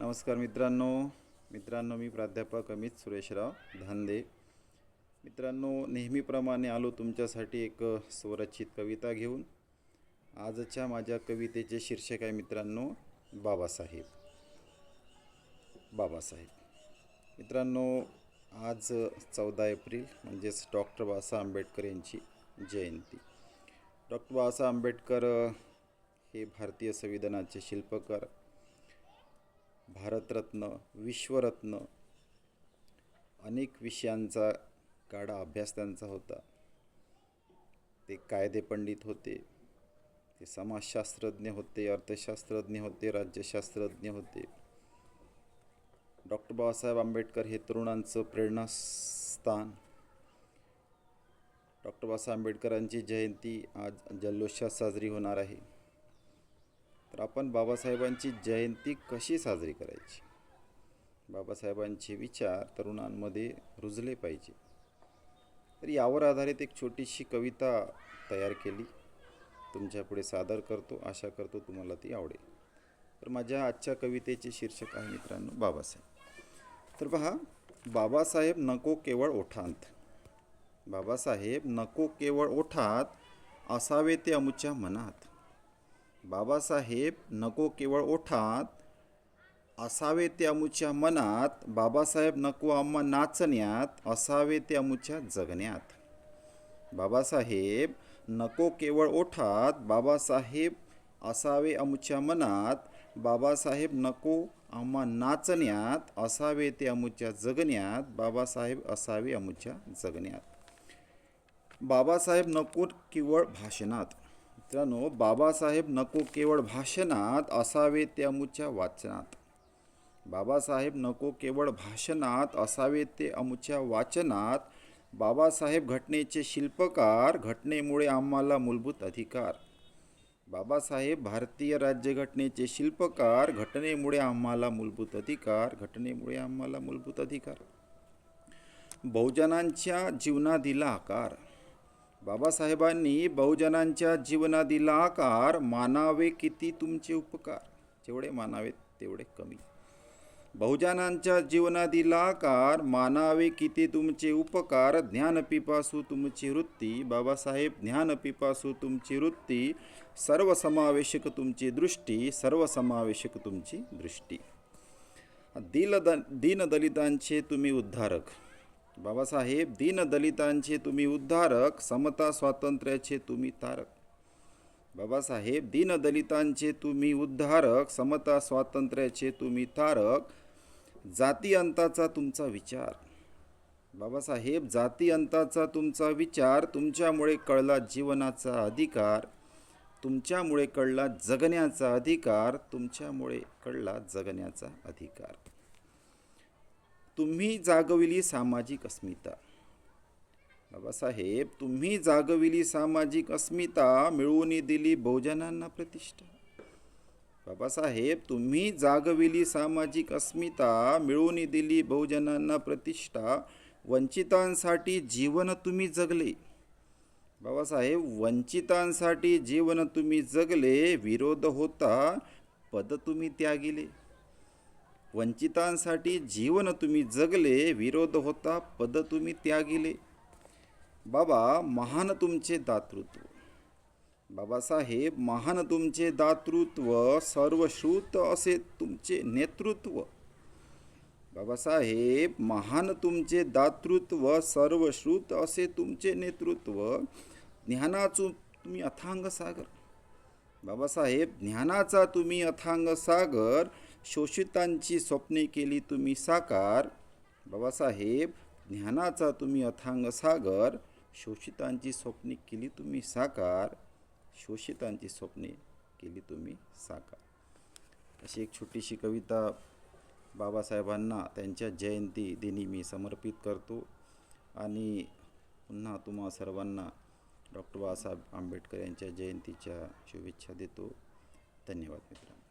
नमस्कार मित्रांनो मी प्राध्यापक अमित सुरेशराव धांदे। मित्रांनो, नेहमीप्रमाणे आलो तुमच्यासाठी एक स्वरचित कविता घेऊन। आजच्या माझ्या कवितेचे शीर्षक आहे मित्रांनो, बाबासाहेब। मित्रांनो, आज 14 एप्रिल म्हणजेच डॉक्टर बाबासाहेब आंबेडकर यांची जयंती। डॉक्टर बाबासाहेब आंबेडकर हे भारतीय संविधानाचे शिल्पकार, भारतरत्न, विश्वरत्न, अनेक विषयांचा गाढा अभ्यास त्यांचा होता। ते कायदे पंडित होते, ते समाजशास्त्रज्ञ होते, अर्थशास्त्रज्ञ होते, राज्यशास्त्रज्ञ होते। डॉक्टर बाबासाहेब आंबेडकर हे तरुणांचं प्रेरणास्थान। डॉक्टर बाबासाहेब आंबेडकरांची जयंती आज जल्लोषात साजरी होणार आहे। तर आपण बाबासाहेबांची जयंती कशी साजरी करायची, बाबासाहेबांचे विचार तरुणांमध्ये रुजले पाहिजे, तर यावर आधारित एक छोटीशी कविता तयार केली, तुमच्यापुढे सादर करतो। आशा करतो तुम्हाला ती आवडेल। तर माझ्या आजच्या कवितेचे शीर्षक आहे मित्रांनो, बाबासाहेब। तर पहा, बाबासाहेब नको केवळ ओठांत, बाबासाहेब नको केवळ ओठात, असावे ते अमुच्या मनात। बाबासाहेब नको केवळ ओठात, असावे ते अमुच्या मनात। बाबासाहेब नको आम्हा नाचण्यात, असावे ते अमुच्या जगण्यात। बाबासाहेब नको केवळ ओठात, बाबासाहेब असावे अमुच्या मनात। बाबासाहेब नको आम्हा नाचण्यात, असावे ते अमुच्या जगण्यात। बाबासाहेब असावे अमुच्या जगण्यात। बाबासाहेब नको केवळ भाषणात, मित्रांनो, बाबासाहेब नको केवळ भाषणात, असावे ते अमुच्या वाचनात। बाबासाहेब नको केवळ भाषणात, असावे ते अमुच्या वाचनात। बाबासाहेब घटनेचे शिल्पकार, घटनेमुळे आम्हाला मूलभूत अधिकार। बाबासाहेब भारतीय राज्यघटनेचे शिल्पकार, घटनेमुळे आम्हाला मूलभूत अधिकार, घटनेमुळे आम्हाला मूलभूत अधिकार। बहुजनांच्या जीवनात दिला आकार, बाबासाहेबांनी बहुजनांच्या जीवनात दिला आकार। मानावे किती तुमचे उपकार, जेवढे मानावेत तेवढे कमी। बहुजनांच्या जीवनात दिला आकार, मानावे किती तुमचे उपकार। ज्ञानपिपासू तुमची वृत्ती, बाबासाहेब ज्ञानपिपासू तुमची वृत्ती। सर्वसमावेशक तुमची दृष्टी, सर्वसमावेशक तुमची दृष्टी। दीनदलितांचे तुम्ही उद्धारक, बाबासाहेब दीनदलितांचे तुम्ही उद्धारक। समता स्वातंत्र्याचे तुम्ही तारक, बाबासाहेब दीनदलितांचे तुम्ही उद्धारक। समता स्वातंत्र्याचे तुम्ही तारक। जाती अंताचा तुमचा विचार, बाबासाहेब जाती अंताचा तुमचा विचार। तुमच्यामुळे कळला जीवनाचा अधिकार, तुमच्यामुळे कळला जगण्याचा अधिकार, तुमच्यामुळे कळला जगण्याचा अधिकार। तुम्ही जागविली सामाजिक अस्मिता, बाबासाहेब तुम्ही जागविली सामाजिक अस्मिता। मिळवून दिली बहुजनांना प्रतिष्ठा, बाबासाहेब तुम्ही जागविली सामाजिक अस्मिता। मिळवून दिली बहुजनांना प्रतिष्ठा। वंचितांसाठी जीवन तुम्ही जगले, बाबासाहेब वंचितांसाठी जीवन तुम्ही जगले। विरोध होता पद तुम्ही त्यागिले, वंचितांसाठी जीवन तुम्ही जगले। विरोध होता पद तुम्ही त्यागिले। बाबा महान तुमचे दातृत्व, बाबासाहेब महान तुमचे दातृत्व। सर्वश्रुत असे तुमचे नेतृत्व, बाबासाहेब महान तुमचे दातृत्व। सर्वश्रुत असे तुमचे नेतृत्व। ज्ञानाचा तुम्ही अथांग सागर, बाबासाहेब ज्ञानाचा तुम्ही अथांग सागर। शोषितांची स्वप्ने केली तुम्ही साकार, बाबासाहेब ज्ञानाचा तुम्ही अथांग सागर। शोषितांची स्वप्ने केली तुम्ही साकार, शोषितांची स्वप्ने केली तुम्ही साकार। अशी एक छोटीशी कविता बाबासाहेबांना त्यांच्या जयंती दिनी मी समर्पित करतो। आणि पुन्हा तुम्हा सर्वांना डॉक्टर बाबासाहेब आंबेडकर यांच्या जयंतीच्या शुभेच्छा देतो। धन्यवाद मित्रांनो।